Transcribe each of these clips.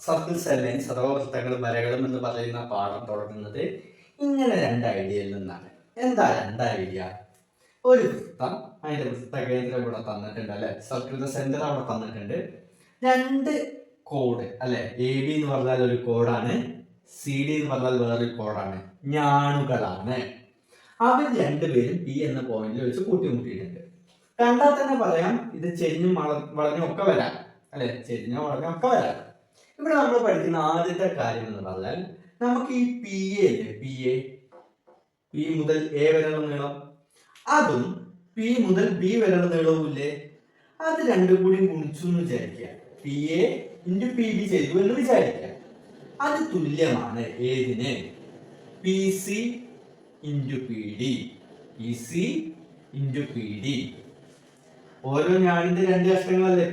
Circles and lines അഥവാ വൃത്തങ്ങളും വരകളും എന്ന് പറയുന്ന പാഠം തുടങ്ങുന്നത് ഇങ്ങനെ രണ്ട് ഐഡിയയിൽ നിന്നാണ്. എന്താ രണ്ട് ഐഡിയ? ഒരു വൃത്തം, അതിന്റെ വൃത്തകേന്ദ്രം ഇവിടെ തന്നിട്ടുണ്ട് അല്ലെ, സർക്കിളിന്റെ സെന്റർ അവിടെ തന്നിട്ടുണ്ട്. രണ്ട് കോഡ് അല്ലെ, എ ബി എന്ന് പറഞ്ഞാൽ ഒരു കോഡാണ്, സി ഡി എന്ന് പറഞ്ഞാൽ വേറൊരു കോഡാണ്, ഞാണുകളാണ്. അവർ രണ്ടുപേരും പി എന്ന പോയിന്റിൽ വെച്ച് കൂട്ടിമുട്ടിയിട്ടുണ്ട്. കണ്ടാൽ തന്നെ പറയാം ഇത് ചെരിഞ്ഞും വളഞ്ഞും ഒക്കെ വരാം അല്ലെ, ചെരിഞ്ഞോ വളഞ്ഞോ ഒക്കെ വരാം. ഇവിടെ നമ്മൾ പഠിക്കുന്ന ആദ്യത്തെ കാര്യം എന്ന് പറഞ്ഞാൽ നമുക്ക് ഈ പി എ പി മുതൽ എ വരെയുള്ള നീളം, അതും പി മുതൽ ബി വരെയുള്ള നീളവും ഇല്ലേ, അത് രണ്ടും കൂടി ഗുണിച്ചു എന്ന് വിചാരിക്കുക. P A into P B ചെയ്തു എന്ന് വിചാരിക്കുക. അത് തുല്യമാണ് ഏതിന്? P C into P D. P C into P D. ഓരോ ഞാനിന്റെ രണ്ട് കഷ്ണങ്ങളല്ലേ,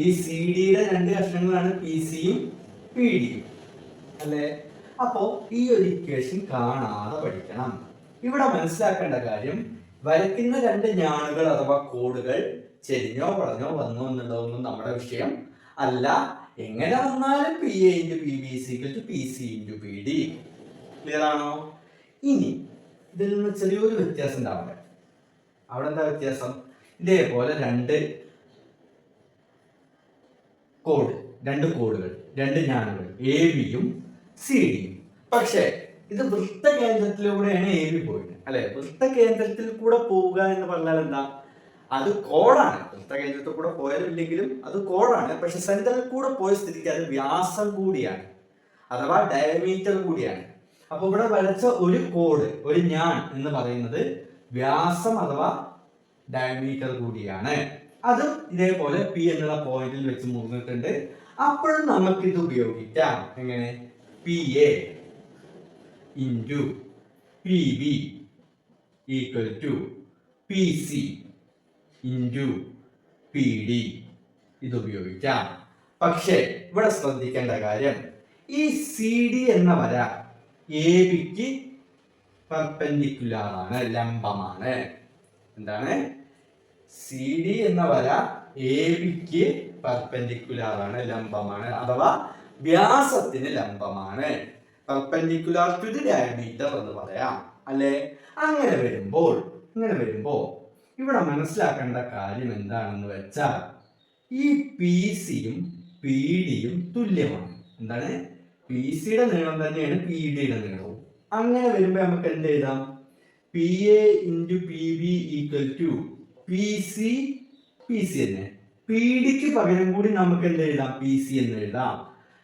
ഈ സി ഡിയുടെ രണ്ട് കഷ്ണങ്ങളാണ് പി സിയും പി ഡിയും അല്ലെ. അപ്പോ ഈ ഒരു ഇക്വേഷൻ കാണാതെ പഠിക്കണം. ഇവിടെ മനസ്സിലാക്കേണ്ട കാര്യം, വരയ്ക്കുന്ന രണ്ട് ഞാണുകൾ അഥവാ കോഡുകൾ ചെരിഞ്ഞോ വളഞ്ഞോ വന്നോ എന്നുള്ളതൊന്നും നമ്മുടെ വിഷയം അല്ല. എങ്ങനെ വന്നാലും P A into P B equal to P C into P D. Clear ആണോ? ഇനി ഇതിൽ നിന്ന് ചെറിയൊരു വ്യത്യാസം ഉണ്ടാവട്ടെ. അവിടെ എന്താ വ്യത്യാസം? ഇതേപോലെ രണ്ട് കോഡുകൾ, രണ്ട് ഞാനുകൾ, എ ബിയും സി ഡിയും. പക്ഷേ ഇത് വൃത്തകേന്ദ്രത്തിലൂടെയാണ് എ ബി പോയിട്ട് അല്ലെ. വൃത്തകേന്ദ്രത്തിൽ കൂടെ പോവുക എന്ന് പറഞ്ഞാൽ എന്താ? അത് കോഡാണ്. വൃത്തകേന്ദ്രത്തിൽ കൂടെ പോയാലില്ലെങ്കിലും അത് കോഡാണ്. പക്ഷെ സെന്ററിൽ കൂടെ പോയ സ്ഥിതിക്ക് അത് വ്യാസം കൂടിയാണ് അഥവാ ഡയമീറ്റർ കൂടിയാണ്. അപ്പൊ ഇവിടെ വരച്ച ഒരു കോഡ്, ഒരു ഞാൻ എന്ന് പറയുന്നത് വ്യാസം അഥവാ ഡയമീറ്റർ കൂടിയാണ്. അതും ഇതേപോലെ പി എന്നുള്ള പോയിന്റിൽ വെച്ച് മുറിഞ്ഞിട്ടുണ്ട്. അപ്പോഴും നമുക്ക് ഇത് ഉപയോഗിക്കാം. എങ്ങനെ? P A into P B equal to P C into P D. ഇത് ഉപയോഗിക്കാം. പക്ഷേ ഇവിടെ ശ്രദ്ധിക്കേണ്ട കാര്യം, ഈ സി ഡി എന്ന വര എ ബിക്ക് പെർപെൻഡിക്കുലർ ആണ്, ലംബമാണ്. എന്താണ്? സി ഡി എന്ന വര എ ബിക്ക് പെർപെൻഡിക്കുലർ ആണ്, ലംബമാണ്, അഥവാ വ്യാസത്തിന് ലംബമാണ്. പെർപെൻഡിക്കുലർ ടു ദി ഡയമീറ്റർ എന്ന് പറയാം അല്ലെ. അങ്ങനെ വരുമ്പോൾ ഇവിടെ മനസ്സിലാക്കേണ്ട കാര്യം എന്താണെന്ന് വെച്ചാൽ, ഈ പി സിയും പി ഡിയും തുല്യമാണ്. എന്താണ്? പി സിയുടെ നീളം തന്നെയാണ് പി ഡിയുടെ നീളവും. അങ്ങനെ വരുമ്പോൾ നമുക്ക് എന്ത് എഴുതാം? P A into P B equal to P C തന്നെ. പി ഡിക്ക് പകരം കൂടി നമുക്ക് എന്ത് എഴുതാം? പി സി എന്ന് എഴുതാം.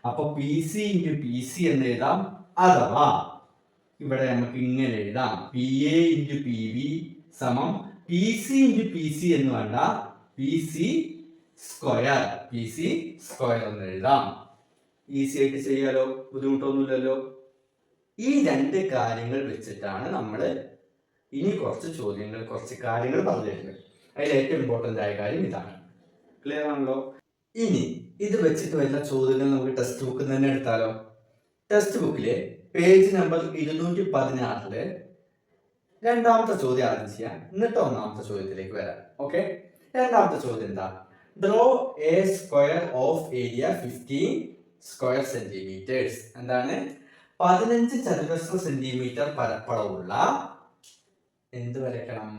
അപ്പൊ P C into P C എന്ന് എഴുതാം. അഥവാ ഇവിടെ നമുക്ക് ഇങ്ങനെ എഴുതാം, P A into P B സമം P C into P C എന്ന് വേണ്ട, പി സി സ്ക്വയർ എന്ന് എഴുതാം. ഈസി ആയിട്ട് ചെയ്യാലോ, ബുദ്ധിമുട്ടൊന്നുമില്ലല്ലോ. ഈ രണ്ട് കാര്യങ്ങൾ വെച്ചിട്ടാണ് നമ്മൾ ഇനി കുറച്ച് കാര്യങ്ങൾ പറഞ്ഞു തരുന്നത്. അതിൽ ഏറ്റവും ഇമ്പോർട്ടൻ്റ് ആയ കാര്യം ഇതാണ്. ക്ലിയർ ആണല്ലോ? ഇനി ഇത് വെച്ചിട്ട് വല്ല ചോദ്യങ്ങൾ നമുക്ക് ടെക്സ്റ്റ് ബുക്കിൽ തന്നെ എടുത്താലോ? ടെക്സ്റ്റ് ബുക്കിലെ പേജ് നമ്പർ 216 രണ്ടാമത്തെ ചോദ്യം ആദ്യം ചെയ്യാം, എന്നിട്ട് ഒന്നാമത്തെ ചോദ്യത്തിലേക്ക് വരാം. ഓക്കെ, രണ്ടാമത്തെ ചോദ്യം എന്താ? Draw A square of area 15 square centimetres. എന്താണ്? 15 ചതുരശ്ര സെന്റിമീറ്റർ പരപ്പളവുള്ള എന്ത് വരയ്ക്കണം?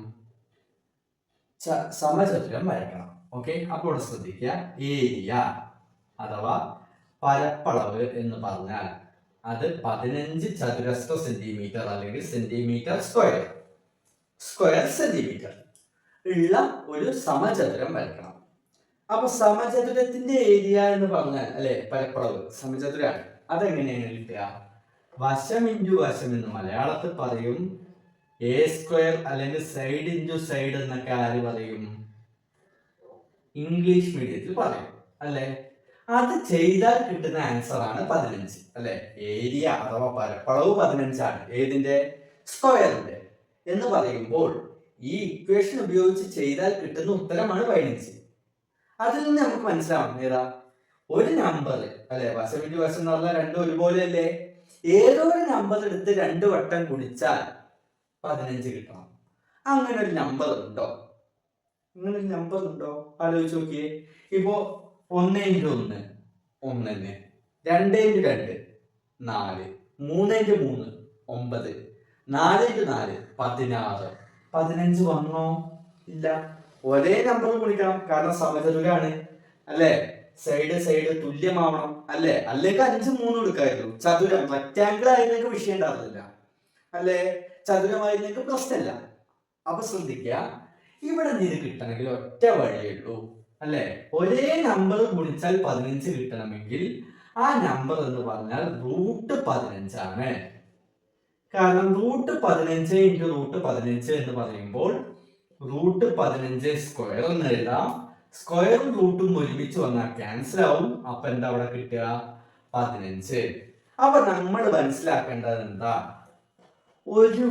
സമചതുരം വരയ്ക്കണം. ഓക്കെ, അപ്പോൾ ശ്രദ്ധിക്കുക, ഏരിയ അഥവാ പരപ്പളവ് എന്ന് പറഞ്ഞാൽ അത് 15 ചതുരശ്ര സെന്റിമീറ്റർ അല്ലെങ്കിൽ സെന്റിമീറ്റർ സ്ക്വയർ സെന്റിമീറ്റർ ഉള്ള ഒരു സമചതുരം വരയ്ക്കണം. അപ്പൊ സമചതുരത്തിന്റെ ഏരിയ എന്ന് പറഞ്ഞാൽ അല്ലെ, പരപ്പളവ് സമചതുരാണ്. അതെങ്ങനെയാണ് കിട്ടുക? വശം ഇൻറ്റു വശം എന്ന് മലയാളത്തിൽ പറയും, എ സ്ക്വയർ അല്ലെങ്കിൽ സൈഡ് ഇൻറ്റു സൈഡ് എന്നൊക്കെ ആര് പറയും? ഇംഗ്ലീഷ് മീഡിയത്തിൽ പറയും അല്ലെ. അത് ചെയ്താൽ കിട്ടുന്ന ആൻസർ ആണ് 15 അല്ലെ. ഏരിയ അഥവാ പരപ്പളവ് 15 ആണ്. ഏതിന്റെ? സ്ക്വയറിന്റെ. എന്ന് പറയുമ്പോൾ ഈ ഇക്വേഷൻ ഉപയോഗിച്ച് ചെയ്താൽ കിട്ടുന്ന ഉത്തരമാണ് 15. അതിൽ നിന്ന് നമുക്ക് മനസ്സിലാവണം ഏതാ? ഒരു നമ്പർ അല്ലെ, വശം ഇൻറ്റു വശം എന്ന് പറഞ്ഞാൽ രണ്ടും ഒരുപോലെ അല്ലേ. ഏതോ ഒരു നമ്പർ എടുത്ത് 2 വട്ടം ഗുണിച്ചാൽ 15 കിട്ടണം. അങ്ങനെ ഒരു നമ്പർ ഉണ്ടോ? ആലോചിച്ച് നോക്കിയേ. ഇപ്പോ 1 × 1 1 തന്നെ, 2 ഇൻറ്റു 2 4, 3 ഇൻറ്റു 3 9, 4 ഇൻറ്റു 4 16. 15 വന്നോ? ഇല്ല. ഒരേ നമ്പർ ഗുണിക്കണം, കാരണം സമചതുരാണ് അല്ലേ. സൈഡ് തുല്യമാവണം അല്ലേ, അല്ലെങ്കിൽ 5 3 എടുക്കായിരുന്നു. ചതുരം റെക്റ്റാങ്കിൾ ആയിരുന്നെങ്കിൽ വിഷയം ഉണ്ടാവില്ല അല്ലേ, ചതുരമായിരുന്നെങ്കിൽ പ്രശ്നമില്ല. അപ്പൊ ശ്രദ്ധിക്കുക, ഇവിടെ നിന്ന് കിട്ടണമെങ്കിൽ ഒറ്റ വഴിയേ ഉള്ളൂ അല്ലെ. ഒരേ നമ്പർ ഗുണിച്ചാൽ 15 കിട്ടണമെങ്കിൽ ആ നമ്പർ എന്ന് പറഞ്ഞാൽ √15 ആണ്. കാരണം √15 ഇൻറ്റു √15 എന്ന് പറയുമ്പോൾ √15 സ്ക്വയർ എന്ന് എഴുതാം. സ്ക്വയറും റൂട്ടും ഒരുമിച്ച് വന്നാൽ ക്യാൻസൽ ആവും. അപ്പൊ എന്താ അവിടെ കിട്ടുക? 15. അപ്പൊ നമ്മൾ മനസ്സിലാക്കേണ്ടത് എന്താ? ഒരു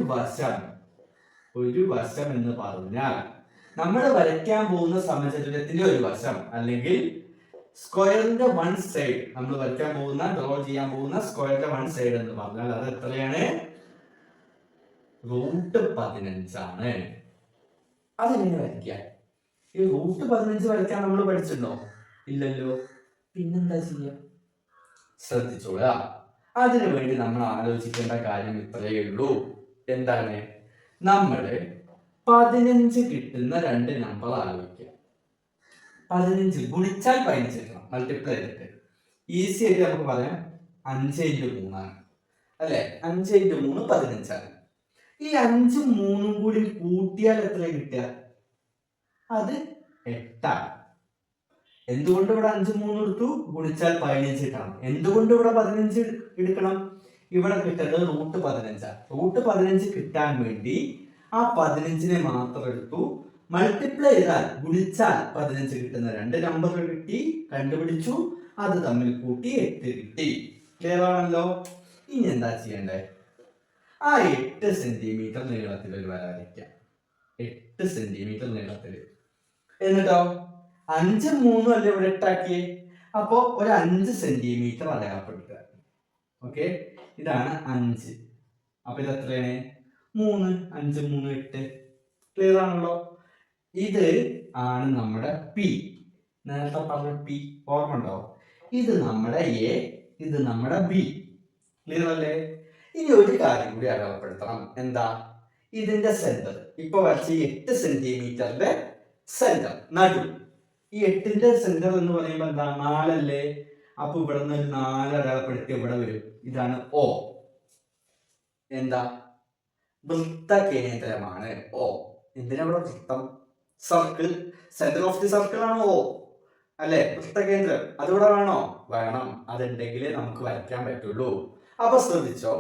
വശം എന്ന് പറഞ്ഞാൽ നമ്മൾ വരയ്ക്കാൻ പോകുന്ന സമചതുരത്തിന്റെ ഒരു വശം, അല്ലെങ്കിൽ സ്ക്വയറിന്റെ വൺ സൈഡ്, നമ്മൾ വരയ്ക്കാൻ പോകുന്ന ഡ്രോ ചെയ്യാൻ പോകുന്ന സ്ക്വയറിന്റെ വൺ സൈഡ് എന്ന് പറഞ്ഞാൽ അത് എത്രയാണ്? √15 ആണ്. അതെങ്ങനെ വരയ്ക്കാം? ഈ √15 വരയ്ക്കാൻ നമ്മൾ പഠിച്ചിട്ടുണ്ടോ? ഇല്ലല്ലോ. പിന്നെന്താ ചെയ്യാ? ശ്രദ്ധിച്ചോളാ. അതിനു വേണ്ടി നമ്മൾ ആലോചിക്കേണ്ട കാര്യം ഇത്രയേ ഉള്ളൂ. എന്താണ്? നമ്മള് 15 കിട്ടുന്ന 2 നമ്പർ ആലോചിക്കുക. 15 ഗുണിച്ചാൽ 15 കിട്ടണം, മൾട്ടിപ്ലൈ ചെയ്തിട്ട്. ഈസി ആയിട്ട് നമുക്ക് പറയാം 5 ഇൻറ്റു 3 ആണ് അല്ലെ. 5 ഇൻറ്റു 3 15 ആണ്. ഈ 5ഉം 3ഉം കൂടി കൂട്ടിയാൽ എത്ര കിട്ടുക? അത് 8 ആണ്. എന്തുകൊണ്ട് ഇവിടെ 5 3 എടുത്തു? ഗുണിച്ചാൽ 15 കിട്ടണം. എന്തുകൊണ്ട് ഇവിടെ 15 എടുക്കണം? ഇവിടെ കിട്ടുന്നത് √15. √15 കിട്ടാൻ വേണ്ടി ആ 15നെ മാത്രം എടുത്തു. മൾട്ടിപ്ലൈ ചെയ്താൽ, ഗുണിച്ചാൽ 15 കിട്ടുന്ന 2 നമ്പർ കിട്ടി, കണ്ടുപിടിച്ചു, അത് തമ്മിൽ കൂട്ടി 8 കിട്ടി. ക്ലിയർ ആണല്ലോ? ഇനി എന്താ ചെയ്യണ്ടേ? ആ 8 സെന്റിമീറ്റർ നീളത്തിൽ ഒരു വര വരയ്ക്കാം. 8 സെന്റിമീറ്റർ നീളത്തിൽ. എന്നിട്ടോ 5ഉം 3ഉം അല്ലേ ഇവിടെ 8 ആക്കിയേ. അപ്പോ ഒരു 5 സെന്റിമീറ്റർ അടയാളപ്പെടുത്തുക. ഓക്കെ, ഇതാണ് 5. അപ്പൊ ഇത് എത്രയാണ്? 3. 5 3 8. ക്ലിയർ ആണല്ലോ? ഇത് ആണ് നമ്മുടെ പി. നേരത്തെ പറഞ്ഞ പി ഓർമ്മ ഉണ്ടോ? ഇത് നമ്മുടെ എ, ഇത് നമ്മുടെ ബി. ക്ലിയർ അല്ലേ? ഇനി ഒരു കാര്യം കൂടി അടയാളപ്പെടുത്തണം. എന്താ? ഇതിന്റെ സെന്റർ, ഇപ്പൊ വരച്ച 8 സെന്റിമീറ്ററിന്റെ സെന്റർ, നടു. ഈ 8ന്റെ സെന്റർ എന്ന് പറയുമ്പോൾ എന്താ? 4 അല്ലേ. അപ്പൊ ഇവിടെ നിന്ന് ഒരു 4 അടയാളപ്പെടുത്തി ഇവിടെ വരും. ഇതാണ് O. എന്താ? വൃത്ത കേന്ദ്രമാണ് O. എന്തിനാ ഇവിടെ വൃത്തം? Circle. Centre of the circle ആണ് O അല്ലെ, വൃത്തകേന്ദ്രം. അതിവിടെ വേണോ? വേണം. അതുണ്ടെങ്കിലേ നമുക്ക് വരയ്ക്കാൻ പറ്റുള്ളൂ. അപ്പൊ ശ്രദ്ധിച്ചോ,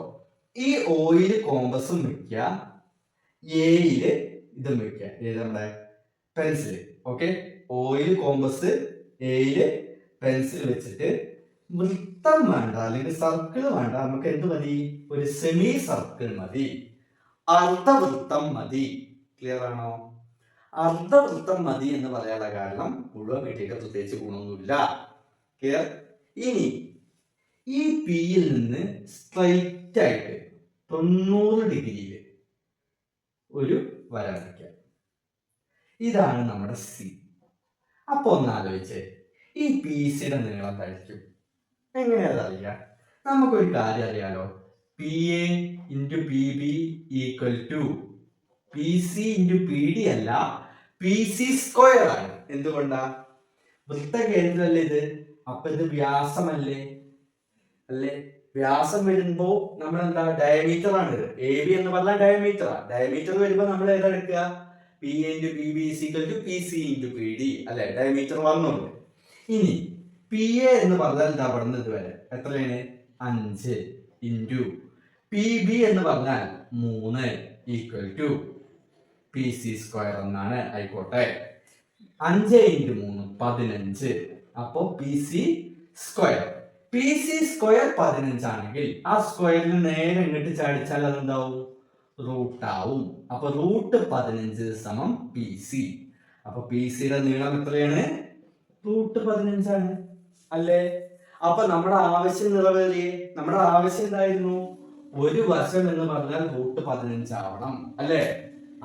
ഈ ഓയില് കോമ്പസും വെക്കുക, എയില് ഇതും വെക്കുക. ഏത്? നമ്മുടെ പെൻസിൽ. ഓക്കെ, ഓയിൽ കോമ്പസ്, എയില് പെൻസിൽ വെച്ചിട്ട് വൃത്തം വേണ്ട, അല്ലെങ്കിൽ സർക്കിൾ വേണ്ട, നമുക്ക് എന്ത് മതി? ഒരു സെമി സർക്കിൾ മതി, അർദ്ധവൃത്തം മതി. ക്ലിയർ ആണോ? അർദ്ധവൃത്തം മതി എന്ന് പറയാനുള്ള കാരണം മുഴുവൻ കിട്ടിയിട്ട് പ്രത്യേകിച്ച് ഗുണമൊന്നുമില്ല. ക്ലിയർ? ഇനി ഈ പിയിൽ നിന്ന് സ്ട്രൈറ്റ് ആയിട്ട് 90 ഡിഗ്രിയിൽ ഒരു വര വരയ്ക്കാം. ഇതാണ് നമ്മുടെ സി. അപ്പൊ ഒന്ന് ആലോചിച്ചേ, ഈ പി സിയുടെ നീളം എന്തായിരിക്കും? എങ്ങനെയാ അറിയാം? നമുക്കൊരു കാര്യം അറിയാലോ, P A into P B equal to P C into P D അല്ല, പി സി സ്ക്വയർ ആണ്. എന്തുകൊണ്ടാ? വൃത്തകേന്ദ്രമല്ലേ ഇത്. അപ്പൊ ഇത് വ്യാസമല്ലേ അല്ലേ? വ്യാസം വരുമ്പോ നമ്മൾ എന്താ? ഡയമീറ്റർ ആണ്. എ ബി എന്ന് പറഞ്ഞാൽ ഡയമീറ്ററാ. ഡയമീറ്റർ വരുമ്പോ നമ്മൾ ഏതെടുക്കുക? P A into P B equal to P C into P D അല്ലെ, ഡയമീറ്റർ വന്നുള്ളൂ. ഇനി പി എ എന്ന് പറഞ്ഞാൽ എന്താ? പറഞ്ഞത് ഇതുവരെ എത്രയാണ്? 5 ഇൻറ്റു പി ബി എന്ന് പറഞ്ഞാൽ 3 equal to P C square എന്നാണ്. ആയിക്കോട്ടെ, 5 ഇൻറ്റു 3 15. അപ്പോ P C square. P C square 15 ആണെങ്കിൽ ആ സ്ക്വയറിന് നേരെ ഇങ്ങോട്ട് ചാടിച്ചാൽ അതെന്താവും? റൂട്ടാവും. അപ്പൊ √15 സമം പി സി. അപ്പൊ പി സിയുടെ നീളം എത്രയാണ്? √15 ആണ് അല്ലേ? അപ്പൊ നമ്മുടെ ആവശ്യം നിറവേറിയേ. നമ്മുടെ ആവശ്യം എന്തായിരുന്നു? ഒരു വശം എന്ന് പറഞ്ഞാൽ √15 ആവണം അല്ലേ?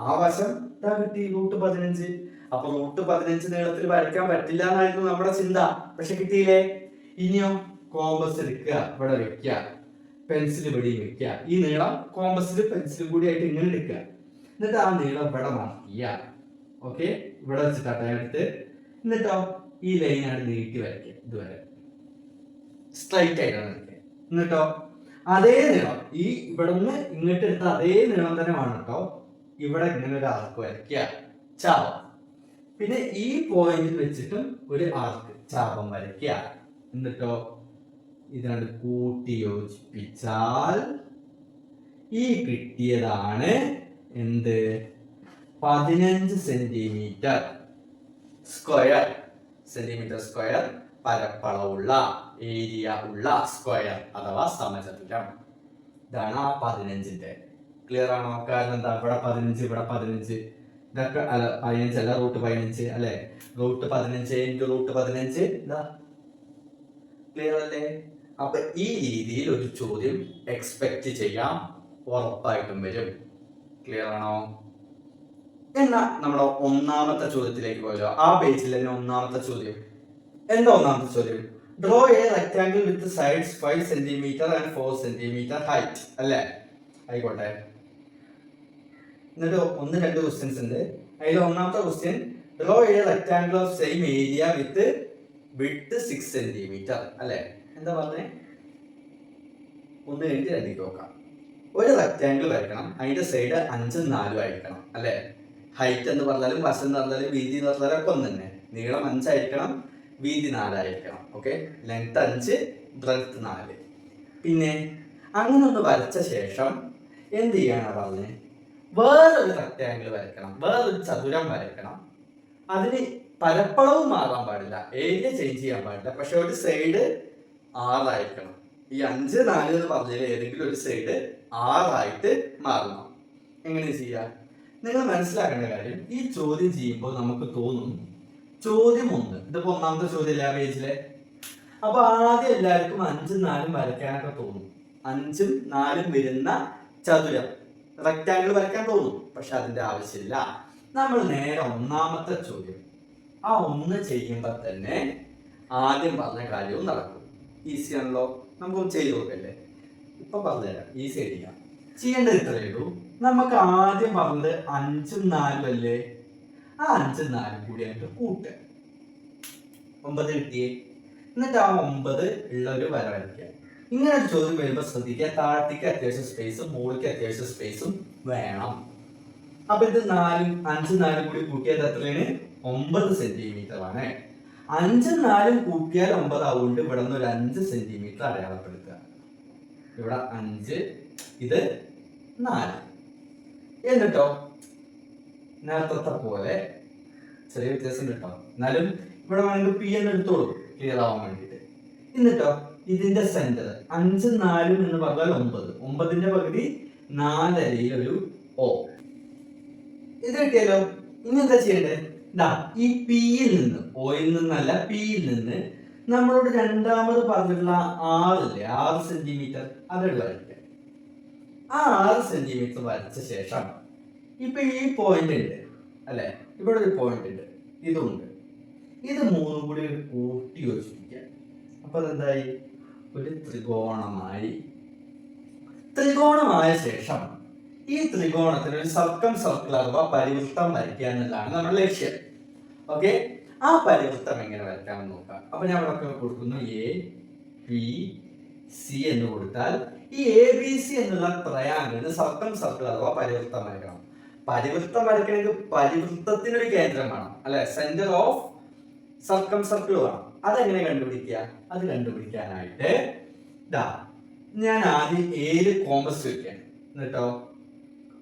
ആ വശം കിട്ടി √15. അപ്പൊ √15 നീളത്തിൽ വരയ്ക്കാൻ പറ്റില്ല എന്നായിരുന്നു നമ്മുടെ ചിന്ത. പക്ഷെ കിട്ടിയില്ലേ? ഇനിയോ കോമ്പസ് എടുക്കുക, ഇവിടെ വെക്കുക, പെൻസിൽ ഇവിടെ വെക്കുക. ഈ നീളം കോമ്പസിൽ പെൻസിലും കൂടി ആയിട്ട് ഇങ്ങനെ എടുക്കുക. എന്നിട്ട് ആ നീളം ഇവിടെ മാർക്ക് ചെയ്യുക. ഓക്കെ, ഇവിടെ വെച്ചിട്ടാണ് എടുത്ത്. എന്നിട്ടോ ഈ ലൈനാണ് നീട്ടി വരയ്ക്കുക, ഇതുവരെ സ്ട്രൈറ്റ് ആയിട്ടാണ് വരയ്ക്കുക. എന്നിട്ടോ അതേ നീളം ഈ ഇവിടെ നിന്ന് ഇങ്ങോട്ട് എടുത്ത അതേ നീളം തന്നെ വേണം കേട്ടോ. ഇവിടെ ഇങ്ങനെ ഒരു ആർക്ക് വരയ്ക്കുക, ചാപം. പിന്നെ ഈ പോയിന്റിൽ വെച്ചിട്ടും ഒരു ആർക്ക് ചാപം വരയ്ക്കുക. എന്നിട്ടോ ഇതാണ് കൂട്ടി യോജിപ്പിച്ചാൽ ഈ കിട്ടിയതാണ് എന്ത്? 15 സെന്റിമീറ്റർ സ്ക്വയർ. സെന്റിമീറ്റർ സ്ക്വയർ പരപ്പളവുള്ള, ഏരിയ ഉള്ള സ്ക്വയർ അഥവാ സമചതുരം. ഇതാണ് ആ 15ന്റെ. ക്ലിയർ ആണോ? കാരണം എന്താ, ഇവിടെ 15, ഇവിടെ 15, ഇതൊക്കെ അല്ല 15 അല്ല, √15 അല്ലെ. √15 × √15 എന്താ? ക്ലിയർ അല്ലേ? അപ്പൊ ഈ രീതിയിൽ ഒരു ചോദ്യം എക്സ്പെക്ട് ചെയ്യാം, ഉറപ്പായിട്ടും വരും. ക്ലിയർ ആണോ? എന്നാ നമ്മുടെ ഒന്നാമത്തെ ചോദ്യത്തിലേക്ക് പോയല്ലോ. ആ പേജിൽ തന്നെ ഒന്നാമത്തെ ചോദ്യം എന്താ? ഒന്നാമത്തെ ചോദ്യം, draw A rectangle with sides 5 centimetre and 4 centimetre height അല്ലേ? ആയിക്കോട്ടെ. എന്നിട്ട് 1-2 ക്വസ്റ്റ്യൻസ് ഉണ്ട്. അതിൽ ഒന്നാമത്തെ question, draw A rectangle of same area with width 6 centimetre അല്ലേ? എന്താ പറഞ്ഞേ? 1 കഴിഞ്ഞ് 2 നോക്കാം. ഒരു റെക്ടാംഗിൾ വരയ്ക്കണം, അതിന്റെ സൈഡ് 5ഉം 4ഉം ആയിരിക്കണം അല്ലെ? ഹൈറ്റ് എന്ന് പറഞ്ഞാലും വശം എന്ന് പറഞ്ഞാലും വീതി എന്ന് പറഞ്ഞാലും ഒക്കെ ഒന്ന് തന്നെ. നീളം 5 ആയിരിക്കണം, വീതി 4 ആയിരിക്കണം. Okay, length 5, breadth 4. പിന്നെ അങ്ങനെ ഒന്ന് വരച്ച ശേഷം എന്ത് ചെയ്യാനാണ് പറഞ്ഞത്? വേറൊരു റെക്ടാംഗിൾ വരയ്ക്കണം, വേറൊരു ചതുരം വരയ്ക്കണം. അതിന് പരപ്പളവ് മാറാൻ പാടില്ല, ഏരിയ ചേഞ്ച് ചെയ്യാൻ പാടില്ല. പക്ഷെ ഒരു സൈഡ് 6 ആയിരിക്കണം. ഈ 5, 4 എന്ന് പറഞ്ഞതിൽ ഏതെങ്കിലും ഒരു സൈഡ് 6 ആയിട്ട് മാറണം. എങ്ങനെ ചെയ്യാം? നിങ്ങൾ മനസ്സിലാക്കേണ്ട കാര്യം, ഈ ചോദ്യം ചെയ്യുമ്പോൾ നമുക്ക് തോന്നും ചോദ്യം 1, ഇതിപ്പോ ഒന്നാമത്തെ ചോദ്യം അല്ലേ ആ പേജിലെ. അപ്പൊ ആദ്യം എല്ലാവർക്കും 5ഉം 4ഉം വരയ്ക്കാനൊക്കെ തോന്നും. 5ഉം 4ഉം വരുന്ന ചതുരം റെക്ടാംഗിൾ വരയ്ക്കാൻ തോന്നും. പക്ഷെ അതിന്റെ ആവശ്യമില്ല. നമ്മൾ നേരെ ഒന്നാമത്തെ ചോദ്യം, ആ 1 ചെയ്യുമ്പോൾ തന്നെ ആദ്യം പറഞ്ഞ കാര്യവും നടക്കും. ഈസി ആണല്ലോ, നമുക്ക് ചെയ്ത് നോക്കല്ലേ? ഇപ്പൊ പറഞ്ഞുതരാം, ഈസി ആയിരിക്കാം. ചെയ്യേണ്ടത് ഇത്രയേ ഉള്ളൂ. നമുക്ക് ആദ്യം പറഞ്ഞത് 5ഉം 4ഉം അല്ലേ? ആ 5ഉം 4ഉം കൂടി ആയിട്ട് കൂട്ടുക, 9 കിട്ടിയേ. എന്നിട്ട് ആ 9 ഉള്ള ഒരു വര വരയ്ക്കുക. ഇങ്ങനെ ഒരു ചോദ്യം വരുമ്പോൾ ശ്രദ്ധിക്കുക, താഴത്തേക്ക് അത്യാവശ്യം സ്പേസും മുകളിലേക്ക് അത്യാവശ്യം സ്പേസും വേണം. അപ്പൊ ഇത് 4ഉം 5ഉം 4ഉം കൂടി കൂട്ടിയത് എത്രയാണ്? 9 സെന്റിമീറ്റർ ആണ്. 5ഉം 4ഉം കൂട്ടിയാൽ 9 ആവുകൊണ്ട് ഇവിടെ നിന്ന് ഒരു 5 സെന്റിമീറ്റർ അടയാളപ്പെടുത്തുക. ഇവിടെ 5, ഇത് 4. എന്നിട്ടോ നേരത്തെ പോലെ ചെറിയ വ്യത്യാസം കിട്ടോ, എന്നാലും ഇവിടെ വേണമെങ്കിൽ പി എന്ന് എടുത്തോളൂ, ക്ലിയർ ആവാൻ വേണ്ടിയിട്ട്. എന്നിട്ടോ ഇതിന്റെ സെന്റർ 5ഉം 4ഉം എന്ന് പറഞ്ഞാൽ 9, 9ന്റെ പകുതി 4 ഒരു O. ഇത് കിട്ടിയാലോ? ഇനി എന്താ ചെയ്യണ്ടേ? ഈ പിയിൽ നിന്ന്, ഓയിൽ നിന്നല്ല പിയിൽ നിന്ന് നമ്മളോട് രണ്ടാമത് പറഞ്ഞിട്ടുള്ള 6 സെന്റിമീറ്റർ അതോട് വരയ്ക്കുക. ആ 6 സെന്റിമീറ്റർ വരച്ച ശേഷം ഇപ്പൊ ഈ പോയിന്റ് ഉണ്ട് അല്ലെ? ഇവിടെ ഒരു പോയിന്റ് ഉണ്ട്, ഇതുണ്ട്. ഇത് 3ഉം കൂടി കൂട്ടി യോജിപ്പിക്കുക. അപ്പൊ അതെന്തായി? ഒരു ത്രികോണമായി. ത്രികോണമായ ശേഷം ഈ ത്രികോണത്തിന് ഒരു സർക്കം സർക്കിൾ അഥവാ പരിവൃത്തം വരയ്ക്കുക എന്നുള്ളതാണ് നമ്മുടെ ലക്ഷ്യം. ഓക്കെ, ആ പരിവൃത്തം എങ്ങനെ വരയ്ക്കാമെന്ന് നോക്കാം. അപ്പൊ ഞാൻ ഇവിടെ കൊടുക്കുന്നു ABC എന്ന് കൊടുത്താൽ ഈ ABC എന്നുള്ള ട്രയാങ്കിളിന് സർക്കം സർക്കിൾ അഥവാ പരിവൃത്തം വരയ്ക്കണം. പരിവൃത്തം വരയ്ക്കണമെങ്കിൽ പരിവൃത്തത്തിനൊരു കേന്ദ്രം വേണം അല്ലെ? സെന്റർ ഓഫ് സർക്കം സർക്കിൾ വേണം. അതെങ്ങനെ കണ്ടുപിടിക്കുക? അത് കണ്ടുപിടിക്കാനായിട്ട് ഞാൻ ആദ്യം ഏഴ് കോമ്പസ് വെക്കുകയാണ്. എന്നിട്ടോ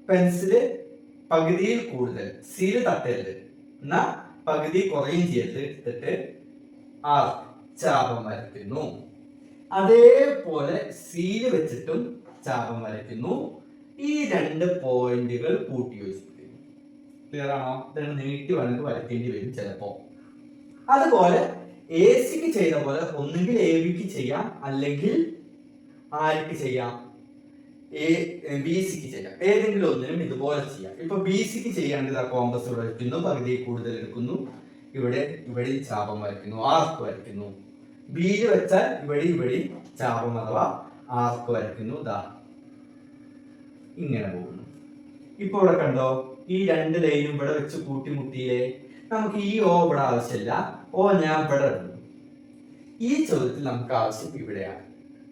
പെൻസില് പകുതിയിൽ കൂടുതൽ, സീല് തട്ടരുത്, എന്നാ പകുതി കുറയും ചെയ്ത് എടുത്തിട്ട് ചാപം വരയ്ക്കുന്നു. അതേപോലെ സീല് വെച്ചിട്ടും ചാപം വരയ്ക്കുന്നു. ഈ രണ്ട് പോയിന്റുകൾ കൂട്ടി യോജിപ്പിക്കുന്നു. ക്ലിയർ ആണോ? ഇതാണ് നീട്ടി വേണമെങ്കിൽ വരയ്ക്കേണ്ടി വരും ചിലപ്പോ. അതുപോലെ എ സിക്ക് ചെയ്ത പോലെ ഒന്നുകിൽ എ ബിക്ക് ചെയ്യാം, അല്ലെങ്കിൽ ആർക്ക് ചെയ്യാം? ബി സിക്ക് ചെയ്യാം. ഏതെങ്കിലും ഒന്നിനും ഇതുപോലെ ചെയ്യാം. ഇപ്പൊ ബി സിക്ക് ചെയ്യുകയാണെങ്കിൽ കോമ്പസ് ഇവിടെ വരയ്ക്കുന്നു, പകുതി കൂടുതൽ എടുക്കുന്നു, ഇവിടെ ചാപം വരയ്ക്കുന്നു, ആർക്ക് വരയ്ക്കുന്നു. ബിയിൽ വെച്ചാൽ ഇവിടെ ചാപം അഥവാ ആർക്ക് വരയ്ക്കുന്നു. ഇതാ ഇങ്ങനെ പോകുന്നു. ഇപ്പൊ ഇവിടെ കണ്ടോ, ഈ രണ്ട് ലൈനും ഇവിടെ വെച്ച് കൂട്ടിമുട്ടിയില്ലേ. നമുക്ക് ഈ ഓ ഇവിടെ ആവശ്യമില്ല, ഓ ഞാൻ ഇവിടെ ഇടുന്നു. ഈ ചോദ്യത്തിൽ നമുക്ക് ആവശ്യം ഇവിടെയാണ്.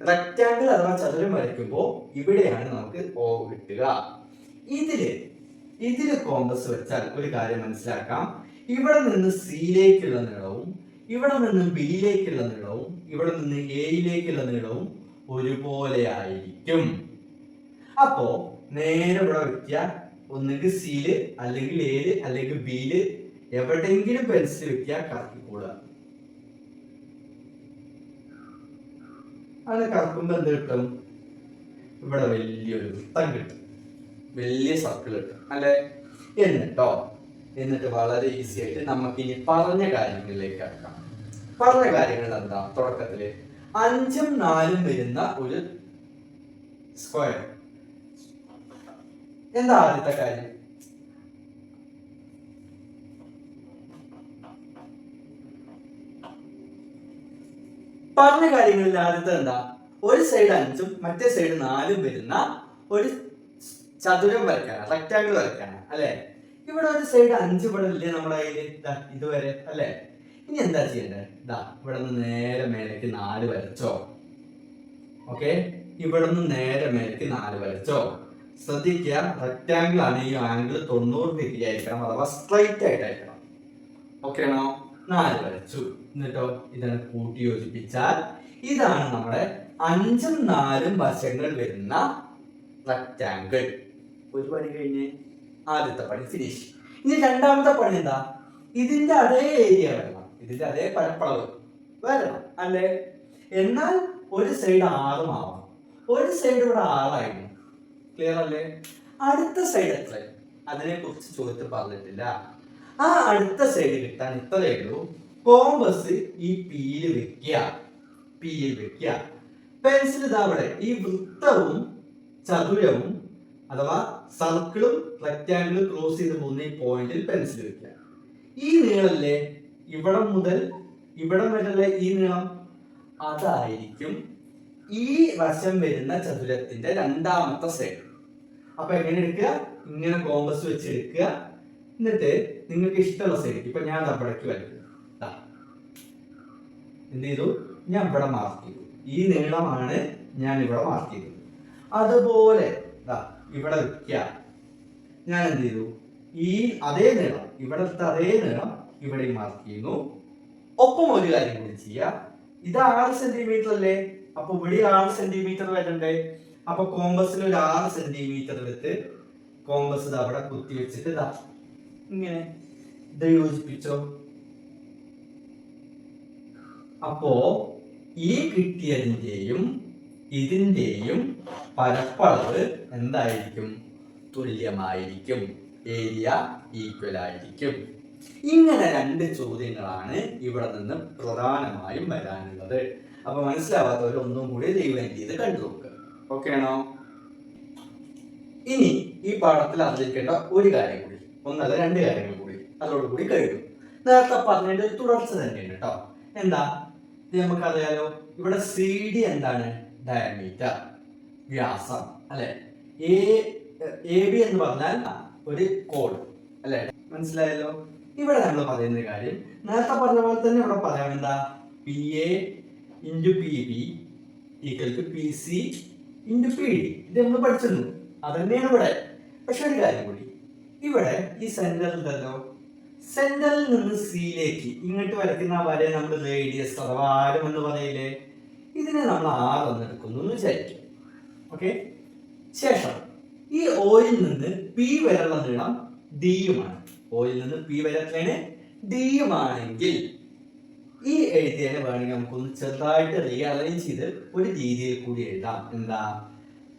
റെക്റ്റാങ്കിൾ അഥവാ ചതുരം വരയ്ക്കുമ്പോൾ ഇവിടെയാണ് നമുക്ക് ഓ കിട്ടുക. ഇതില് കോമ്പസ് വെച്ചാൽ ഒരു കാര്യം മനസ്സിലാക്കാം. ഇവിടെ നിന്ന് സിയിലേക്കുള്ള നീളവും ഇവിടെ നിന്ന് ബിയിലേക്കുള്ള നീളവും ഇവിടെ നിന്ന് എയിലേക്കുള്ള നീളവും ഒരുപോലെ ആയിരിക്കും. അപ്പോ നേരെ ഇവിടെ വെക്കുക, ഒന്നുകിൽ സിയില് അല്ലെങ്കിൽ എയില് അല്ലെങ്കിൽ ബിയില് എവിടെയെങ്കിലും പെൻസിൽ വെക്കുക, കറക്കിക്കൂടുക. അത് കറക്കുമ്പോ എന്ത് കിട്ടും? ഇവിടെ വലിയൊരു വൃത്തം കിട്ടും, വലിയ സർക്കിൾ കിട്ടും അല്ലെ. എന്നിട്ട് വളരെ ഈസി ആയിട്ട് നമുക്ക് ഇനി പറഞ്ഞ കാര്യങ്ങളിലേക്ക് കടക്കാം. പറഞ്ഞ കാര്യങ്ങൾ എന്താ? തുടക്കത്തില് 5ഉം 4ഉം വരുന്ന ഒരു സ്ക്വയർ. എന്താ ആദ്യത്തെ കാര്യം? പറഞ്ഞ കാര്യങ്ങളിൽ ആദ്യത്തെ എന്താ? ഒരു സൈഡ് 5ഉം മറ്റേ സൈഡ് 4ഉം വരുന്ന ഒരു ചതുരം വരയ്ക്കാനാ, റെക്റ്റാങ്കിൾ വരയ്ക്കാനാ അല്ലെ. ഇവിടെ ഒരു സൈഡ് 5 ഇവിടെ ഇല്ലേ നമ്മുടെ കയ്യിൽ, ഇതുവരെ അല്ലെ. ഇനി എന്താ ചെയ്യേണ്ടത്? ഇവിടെ നിന്ന് നേരെ മേലേക്ക് 4 വരച്ചോ. ഓക്കെ, ഇവിടെ നിന്ന് നേരെ മേലേക്ക് 4 വരച്ചോ. ശ്രദ്ധിക്കുക, റെക്റ്റാങ്കിൾ ആണ്, ഈ ആംഗിൾ 90 ഡിഗ്രി ആയിരിക്കണം, അഥവാ സ്ട്രൈറ്റ് ആയിട്ടായിരിക്കണം. ഓക്കെ ആണോ? 4 വരച്ചു. എന്നിട്ടോ ഇതാണ് കൂട്ടി യോജിപ്പിച്ചാൽ ഇതാണ് നമ്മുടെ 5ഉം 4ഉം വശങ്ങൾ വരുന്ന റെക്റ്റാങ്കിൾ. ഒരു പണി കഴിഞ്ഞ് ആദ്യത്തെ പണി ഫിനിഷ്. ഇനി രണ്ടാമത്തെ പണി എന്താ? ഇതിന്റെ അതേ ഏരിയ വരണം, ഇതിന്റെ അതേ പരപ്പളവ് വരണം അല്ലേ. എന്നാൽ ഒരു സൈഡ് 6 ആവണം. ഒരു സൈഡ് ഇവിടെ 6 ആയിരുന്നു. ക്ലിയർ അല്ലേ? അടുത്ത സൈഡ് എത്ര? അതിനെ കുറിച്ച് ചോദ്യത്തിൽ പറഞ്ഞിട്ടില്ല. ആ അടുത്ത സൈഡ് കിട്ടാൻ ഇത്രയേ ഉള്ളൂ. കോമ്പസ് ഈ പിയിൽ വെക്കുക. പെൻസിൽ ഇതാ ഇവിടെ ഈ വൃത്തവും ചതുരവും അഥവാ സർക്കിളും റെക്റ്റാങ്കിളും ക്രോസ് ചെയ്ത് പോകുന്ന ഈ പോയിന്റിൽ പെൻസിൽ വെക്കുക. ഈ നീളല്ലേ, ഇവിടം മുതൽ ഇവിടം വരെയുള്ള ഈ നീളം, അതായിരിക്കും ഈ വശം വരുന്ന ചതുരത്തിന്റെ രണ്ടാമത്തെ സൈഡ്. അപ്പൊ എങ്ങനെ എടുക്കുക? ഇങ്ങനെ കോമ്പസ് വെച്ച് എടുക്കുക. എന്നിട്ട് നിങ്ങൾക്ക് ഇഷ്ടമുള്ള സൈഡ്, ഇപ്പൊ ഞാൻ അവിടേക്ക് വരയ്ക്കും. എന്ത് ചെയ്തു? ഞാൻ ഇവിടെ മാർക്ക് ചെയ്തു. ഈ നീളമാണ് ഞാൻ ഇവിടെ മാർക്ക് ചെയ്തത്. അതുപോലെ ഇവിടെ വെക്കുക. ഞാൻ എന്ത് ചെയ്തു? ഈ അതേ നീളം, ഇവിടത്തെ അതേ നീളം ഇവിടെ മാർക്ക് ചെയ്യുന്നു. ഒപ്പം ഒരു കാര്യം കൂടി ചെയ്യുക. ഇത് 6 സെന്റിമീറ്റർ അല്ലേ, അപ്പൊ ഇവിടെ 6 സെന്റിമീറ്റർ വരണ്ടേ. അപ്പൊ കോമ്പസിൽ ഒരു 6 സെന്റിമീറ്റർ എടുത്ത് കോമ്പസ് അവിടെ കുത്തി വെച്ചിട്ട് ഇങ്ങനെ ഇത് യോജിപ്പിച്ചോ. അപ്പോ ഈ കിട്ടിയതിന്റെയും ഇതിന്റെയും പരപ്പളവ് എന്തായിരിക്കും? തുല്യമായിരിക്കും. ഏരിയ ഈക്വൽ ആയിരിക്കും. ഇങ്ങനെ 2 ചോദ്യങ്ങളാണ് ഇവിടെ നിന്ന് പ്രധാനമായും വരാനുള്ളത്. അപ്പൊ മനസ്സിലാവാത്തവർ ഒന്നും കൂടി റിവൈൻഡ് ചെയ്ത് കണ്ടു നോക്കുക. ഓക്കെ ആണോ? ഇനി ഈ പാഠത്തിൽ അറിഞ്ഞിരിക്കേണ്ട ഒരു കാര്യം കൂടി, ഒന്നല്ല 2 കാര്യങ്ങൾ കൂടി, അതോടുകൂടി കഴിയും. നേരത്തെ പറഞ്ഞതിന്റെ ഒരു തുടർച്ച തന്നെയാണ് കേട്ടോ. എന്താ? ഇത് നമുക്കറിയാലോ, ഇവിടെ സി ഡി എന്താണ്? ഡയമീറ്റർ, വ്യാസം അല്ലെ. എ ബി എന്ന് പറഞ്ഞാൽ ഒരു കോഡ് അല്ലെ. മനസ്സിലായല്ലോ? ഇവിടെ നമ്മൾ പറയുന്ന കാര്യം നേരത്തെ പറഞ്ഞ പോലെ തന്നെ ഇവിടെ പറയാം. എന്താ? P A into P B equal to P C into P D. ഇത് നമ്മൾ പഠിച്ചിരുന്നു, അത് തന്നെയാണ് ഇവിടെ. പക്ഷെ ഒരു കാര്യം കൂടി, ഇവിടെ ഈ സെന്ററിലല്ലോ, സെന്ററിൽ നിന്ന് സിയിലേക്ക് ഇങ്ങോട്ട് വരയ്ക്കുന്ന വരെ നമ്മൾ റേഡിയസ് അഥവാ ആരം എന്ന് പറയില്ലേ, ഇതിനെ നമ്മൾ ആർ എന്ന് എടുക്കുന്നു എന്ന് വിചാരിക്കും. ഓക്കെ, ശേഷം ഈ ഓയിൽ നിന്ന് പി വരെയുള്ള നീളം ഡിയുമാണ്. ഓയിൽ നിന്ന് പി വരെ ഡിയുമാണെങ്കിൽ ഈ എഴുതിയതിനെ വേണമെങ്കിൽ നമുക്കൊന്ന് ചെറുതായിട്ട് റീഅറേഞ്ച് ചെയ്ത് ഒരു രീതിയിൽ കൂടി എഴുതാം. എന്താ?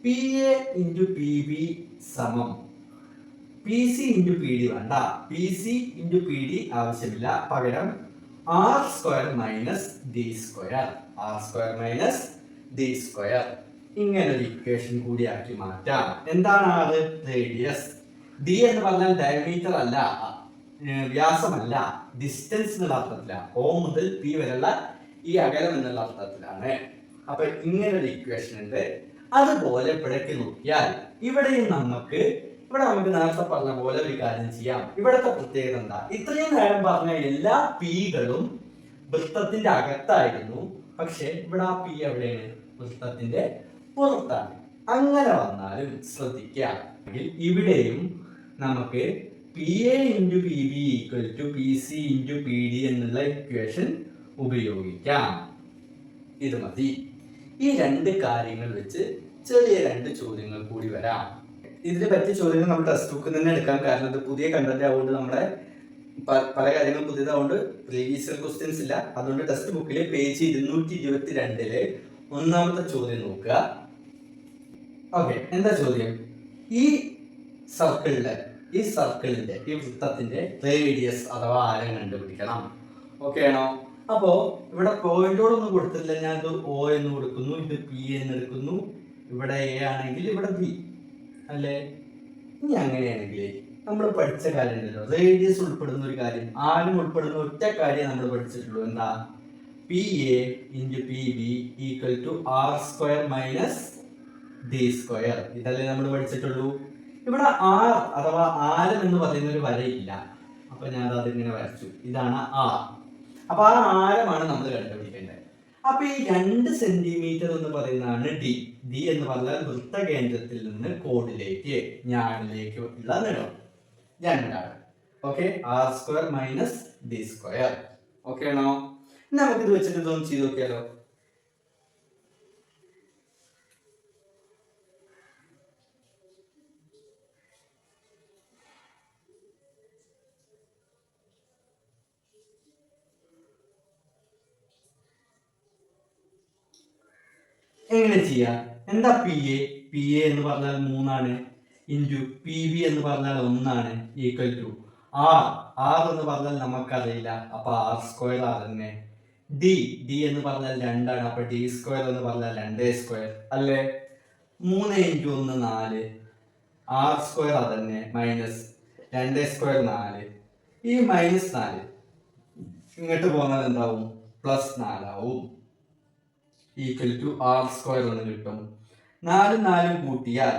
P A into P B സമം P C into P D. വേണ്ട, P C into P D ആവശ്യമില്ല. പകരം R square minus D square, R square minus D square. ഇങ്ങനെ ഒരു ഇക്വേഷൻ കൂടി ആക്കി മാറ്റാം. എന്താണ് ആർ? റേഡിയസ്. ഡി എന്ന് പറഞ്ഞാൽ ഡയമീറ്റർ അല്ല, വ്യാസമല്ല, ഡിസ്റ്റൻസ് എന്നുള്ള അർത്ഥത്തിലാണ്. ഓ മുതൽ പി വരെയുള്ള ഈ അകലം എന്നുള്ള അർത്ഥത്തിലാണ്. അപ്പൊ ഇങ്ങനെ ഒരു ഇക്വേഷൻ ഉണ്ട്. അതുപോലെ ഇവിടേക്ക് നോക്കിയാൽ ഇവിടെ നമുക്ക് നേരത്തെ പറഞ്ഞ പോലെ ഒരു കാര്യം ചെയ്യാം. ഇവിടത്തെ പ്രത്യേകത എന്താ? ഇത്രയും നേരം പറഞ്ഞ എല്ലാ പീകളും വൃത്തത്തിന്റെ അകത്തായിരുന്നു. പക്ഷെ ഇവിടെ ആ പി എവിടെയാണ്? വൃത്തത്തിന്റെ പുറത്താണ്. അങ്ങനെ വന്നാലും ശ്രദ്ധിക്കുക, ഇവിടെയും നമുക്ക് P A into P B equal to P C into P D എന്നുള്ള ഇക്വേഷൻ ഉപയോഗിക്കാം. ഇത് മതി. ഈ രണ്ട് കാര്യങ്ങൾ വെച്ച് ചെറിയ രണ്ട് ചോദ്യങ്ങൾ കൂടി വരാം. ഇതിനെ പറ്റിയ ചോദ്യങ്ങൾ നമ്മൾ ടെക്സ്റ്റ് ബുക്കിൽ തന്നെ എടുക്കാം. കാരണം ഇത് പുതിയ കണ്ടന്റ് ആവുകൊണ്ട് നമ്മുടെ പല കാര്യങ്ങളും പുതിയതാവുകൊണ്ട് പ്രീവിയസ് ക്വസ്റ്റ്യൻസ് ഇല്ല. അതുകൊണ്ട് ടെക്സ്റ്റ് ബുക്കിലെ പേജ് 222 ഒന്നാമത്തെ ചോദ്യം നോക്കുക. ഓക്കെ, എന്താ ചോദ്യം? ഈ സർക്കിളിന്റെ ഈ വൃത്തത്തിന്റെ റേഡിയസ് അഥവാ ആരം കണ്ടുപിടിക്കണം. ഓക്കെ ആണോ? അപ്പോ ഇവിടെ പോയിന്റോടൊന്നും കൊടുത്തില്ല. ഞാൻ ഇത് O എന്ന് കൊടുക്കുന്നു, ഇത് P എന്ന് എടുക്കുന്നു. ഇവിടെ A ആണെങ്കിൽ ഇവിടെ B അല്ലേ? ഇനി അങ്ങനെയാണെങ്കിൽ നമ്മൾ പഠിച്ച കാര്യം ഉണ്ടല്ലോ, റേഡിയസ് ഉൾപ്പെടുന്ന ഒരു കാര്യം, ആരം ഉൾപ്പെടുന്ന ഒറ്റ കാര്യം നമ്മൾ പഠിച്ചിട്ടുള്ളൂ. എന്താ? PA into PB equal to R² minus D². ഇതല്ലേ നമ്മൾ പഠിച്ചിട്ടുള്ളൂ. ഇവിടെ R അഥവാ ആരം എന്ന് പറയുന്ന ഒരു വരയില്ല. അപ്പൊ ഞാൻ അതിങ്ങനെ വരച്ചു. ഇതാണ് R. അപ്പൊ ആ ആരമാണ് നമ്മൾ കണ്ടുപിടിക്കേണ്ടത്. അപ്പൊ ഈ 2 സെന്റിമീറ്റർ എന്ന് പറയുന്നതാണ് ഡി. ഡി എന്ന് പറഞ്ഞാൽ വൃത്തകേന്ദ്രത്തിൽ നിന്ന് കോഡിലേക്ക് ഞാനിലേക്ക് ഉള്ള നീളം 2. Okay, R² minus D². Okay ആണോ? നമുക്കിത് വെച്ചിട്ട് ഇതൊന്നും ചെയ്ത് നോക്കിയാലോ. എങ്ങനെ ചെയ്യാം? എന്താ പി എ എന്ന് പറഞ്ഞാൽ 3 ഇൻറ്റു പി ബി എന്ന് പറഞ്ഞാൽ 1 ഈക്വൽ ടു ആർ എന്ന് പറഞ്ഞാൽ നമുക്കറിയില്ല. അപ്പൊ R² തന്നെ. ഡി എന്ന് പറഞ്ഞാൽ 2 അപ്പൊ D² എന്ന് പറഞ്ഞാൽ 2² അല്ലേ? 3 ഇൻറ്റു 1 4, R² അതന്നെ, മൈനസ് 2² 4. ഈ -4 ഇങ്ങോട്ട് പോകുന്നത് എന്താവും? +4 ആവും. ഈക്വൽ ടു R² എന്ന് കിട്ടും. 4 4 കൂട്ടിയാൽ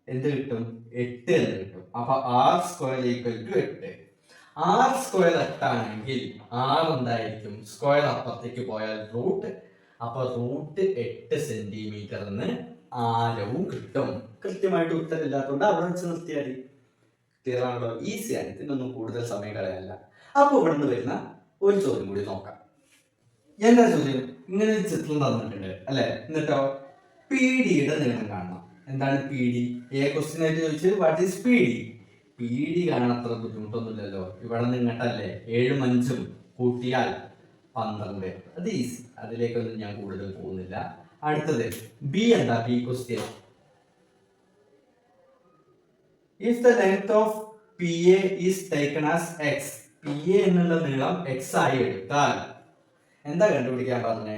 എന്ത് കിട്ടും? 8 എന്ന് കിട്ടും. അപ്പൊ R² ഈക്വൽ ടു 8. R² 8 ആണെങ്കിൽ R എന്തായിരിക്കും? സ്ക്വയർ അപ്പുറത്തേക്ക് പോയാൽ റൂട്ട്. അപ്പൊ റൂട്ട് 8 സെന്റിമീറ്റർ എന്ന് ആരവും കിട്ടും. കൃത്യമായിട്ട് ഉത്തരം ഇല്ലാത്തതുകൊണ്ട് അവിടെ വെച്ച് നിർത്തിയാൽ ക്ലിയർ ആണല്ലോ. ഈസിയാണ്. ഇതിനൊന്നും കൂടുതൽ സമയം കളയല്ല. അപ്പൊ ഇവിടെ നിന്ന് വരുന്ന ഒരു ചോദ്യം കൂടി നോക്കാം. എന്താ ചോദ്യം? ഇങ്ങനെ ഒരു ചിത്രം തന്നിട്ടുണ്ട് അല്ലെ? എന്നിട്ടോ പി ഡിയുടെ നീളം കാണണം. എന്താണ് പി ഡി? ക്വസ്റ്റ്യൻ ആയിട്ട് ചോദിച്ചത് what is P D? P D കാണാൻ അത്ര ബുദ്ധിമുട്ടൊന്നുമില്ലല്ലോ. ഇവിടെ നിങ്ങട്ടല്ലേ 7 5 കൂട്ടിയാൽ 12. അത് ഈസി. അതിലേക്കൊന്നും ഞാൻ കൂടുതൽ പോകുന്നില്ല. അടുത്തത് ബി. എന്താ B question? If the length of P A is taken as X, P A എന്നുള്ള നീളം എക്സ് ആയി എടുത്താൽ എന്താ കണ്ടുപിടിക്കാൻ പറഞ്ഞേ?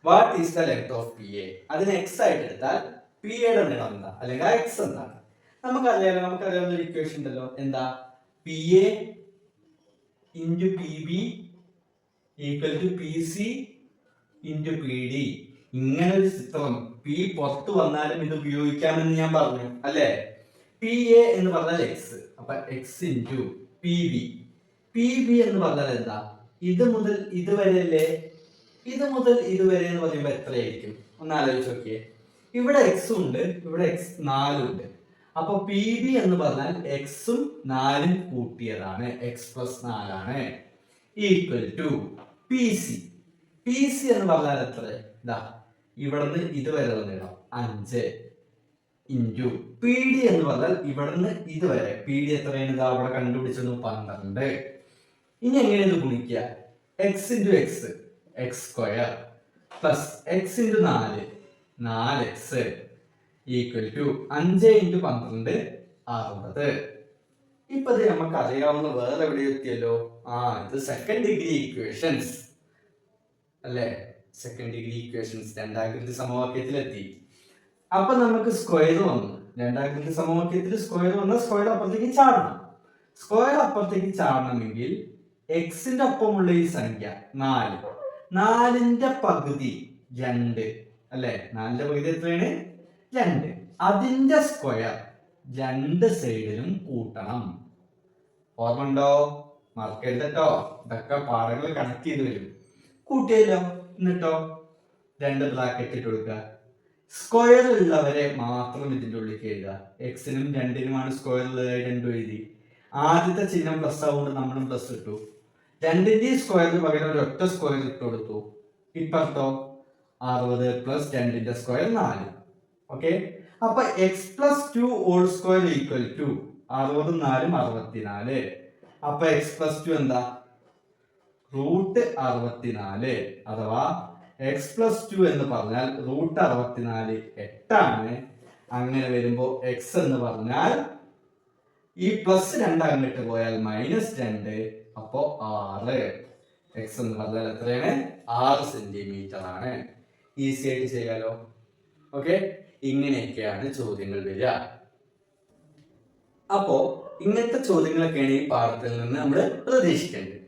What is the length of P A? അതിന് എക്സ് ആയിട്ട് എടുത്താൽ പി എയുടെ നീളം എന്താ, അല്ലെങ്കിൽ എക്സ് എന്താണ്? നമുക്കറിയാവുന്ന ഒരു ഇക്വേഷൻ ഉണ്ടല്ലോ. എന്താ? P A into P B equal to P C into P D. ഇങ്ങനെ ഒരു ചിത്രം പി പുറത്തു വന്നാലും ഇത് ഉപയോഗിക്കാമെന്ന് ഞാൻ പറഞ്ഞു അല്ലേ? പി എ എന്ന് പറഞ്ഞാൽ എക്സ്, അപ്പൊ X into P B. P B എന്ന് പറഞ്ഞാൽ എന്താ? ഇത് മുതൽ ഇതുവരെ അല്ലേ? ഇത് മുതൽ ഇതുവരെ എന്ന് പറയുമ്പോൾ എത്രയായിരിക്കും? ഒന്ന് ആലോചിച്ച് നോക്കിയേ. ഇവിടെ എക്സും ഉണ്ട്, ഇവിടെ എക്സ് 4 ഉണ്ട്. അപ്പൊ പി ബി എന്ന് പറഞ്ഞാൽ എക്സും 4ഉം കൂട്ടിയതാണ്, എക്സ് പ്ലസ് 4 ആണ്. Equal to P C. P C എന്ന് പറഞ്ഞാൽ എത്ര? ഇതാ ഇവിടുന്ന് ഇതുവരെ നീളം 5 ഇൻറ്റു പി ഡി എന്ന് പറഞ്ഞാൽ ഇവിടുന്ന് ഇതുവരെ. പി ഡി എത്രയാണ്? ഇതാ അവിടെ കണ്ടുപിടിച്ചത് 12. ഇനി എങ്ങനെ ഇത് ഗുണിക്കുക? X into X, x² plus X into 4, 4x equal to 5 into 12 60. ഇപ്പൊ ഇത് നമുക്ക് അറിയാവുന്ന വേറെ എവിടെ എത്തിയല്ലോ? ഇത് സെക്കൻഡ് ഡിഗ്രി ഇക്വേഷൻസ് അല്ലേ? സെക്കൻഡ് ഡിഗ്രി ഇക്വേഷൻസ് രണ്ടാകൃതി സമവാക്യത്തിലെത്തി. അപ്പൊ നമുക്ക് സ്ക്വയർ വന്നു. രണ്ടാകൃതി സമവാക്യത്തിൽ സ്ക്വയർ വന്ന സ്ക്വയർ അപ്പുറത്തേക്ക് ചാടണം. സ്ക്വയർ അപ്പുറത്തേക്ക് ചാടണമെങ്കിൽ എക്സിന്റെ ഒപ്പമുള്ള ഈ സംഖ്യ 4, 4ന്റെ പകുതി 2 അല്ലെ? 4ന്റെ പകുതി എത്രയാണ്? 2. അതിന്റെ സ്ക്വയർ 2 സൈഡിലും കൂട്ടണം. ഓർമ്മ ഉണ്ടോ? മറക്കരുതട്ടോ, ഇതൊക്കെ പാഠങ്ങൾ കണക്ട് ചെയ്ത് വരും. കൂട്ടിയല്ലോ, എന്നിട്ടോ 2 ബ്രാക്കറ്റ് ഇട്ട് കൊടുക്കുക. സ്ക്വയർ ഉള്ളവരെ മാത്രം ഇതിന്റെ ഉള്ളിലേക്ക് എഴുതുക. എക്സിനും 2നുമാണ് സ്ക്വയർ ഉള്ളതായി 2 എഴുതി. ആദ്യത്തെ ചിഹ്നം പ്ലസ് ആവുകൊണ്ട് നമ്മളും പ്ലസ് ഇട്ടു. 2ന്റെയും സ്ക്വയറിന് പകരം ഒരു ഒറ്റ സ്ക്വയർ ഇട്ട് കൊടുത്തു. ഇപ്പുറത്തോ 60 പ്ലസ് 2ന്റെ സ്ക്വയർ 4. ഓക്കെ, അപ്പൊ X plus 2 whole square equal to 60 4 64. അപ്പൊ എക്സ് പ്ലസ് 2 എന്താ? റൂട്ട് 64. അഥവാ എക്സ് പ്ലസ് 2 എന്ന് പറഞ്ഞാൽ റൂട്ട് 64 8ആണ്. അങ്ങനെ വരുമ്പോ എക്സ് എന്ന് പറഞ്ഞാൽ ഈ പ്ലസ് 2 അങ്ങോട്ട് പോയാൽ -2, അപ്പോ 6. എക്സ് എന്ന് പറഞ്ഞാൽ എത്രയാണ്? 6 സെന്റിമീറ്റർ ആണ്. ഈസി ആയിട്ട് ചെയ്യാലോ. ഓക്കെ, ഇങ്ങനെയൊക്കെയാണ് ചോദ്യങ്ങൾ വരിക. അപ്പോ ഇങ്ങനത്തെ ചോദ്യങ്ങളൊക്കെയാണ് ഈ പാഠത്തിൽ നിന്ന് നമ്മൾ പ്രതീക്ഷിക്കേണ്ടത്.